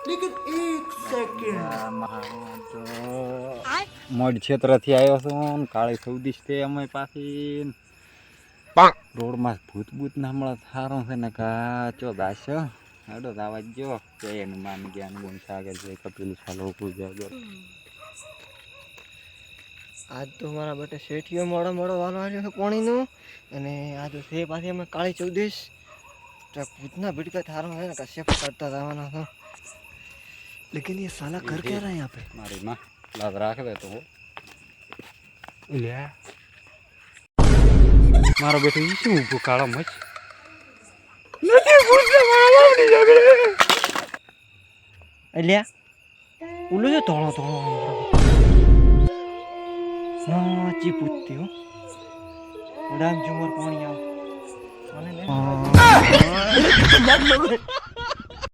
लेकिन एक second mode ક્ષેત્રથી આવ્યો છું કાળી સૌદીશ તે અમે પાછી રોડમાં ભૂત ભૂત ના હમણાં સારું છે ને કાચો દાસ હેડો દાવા જો એનું માન જ્ઞાન ગુણ સાગર છે કપિલ સાલો પૂજા આજ તો મારા બેટે શેઠીઓ મોડો મોડો વાલો આવ્યો છે પાણીનું અને આ તો છે પાછી અમે કાળી ચૌદશ તો ભૂતના ભીડકા થારો है ना कश्यप करता जमाना था लेकिन ये साला कर क्या रहा है यहाँ पे મારી માં લાદ રાખ દે તો લે મારો બેટો ઈ શું ઊભો કાળો મચ નથી ભૂતને મારવા ની જગડે અલ્યા ઉલો જો ધોળો ધોળો સાચી પૂછતી હો ઉડામ ઝુમર પાણી આવ મને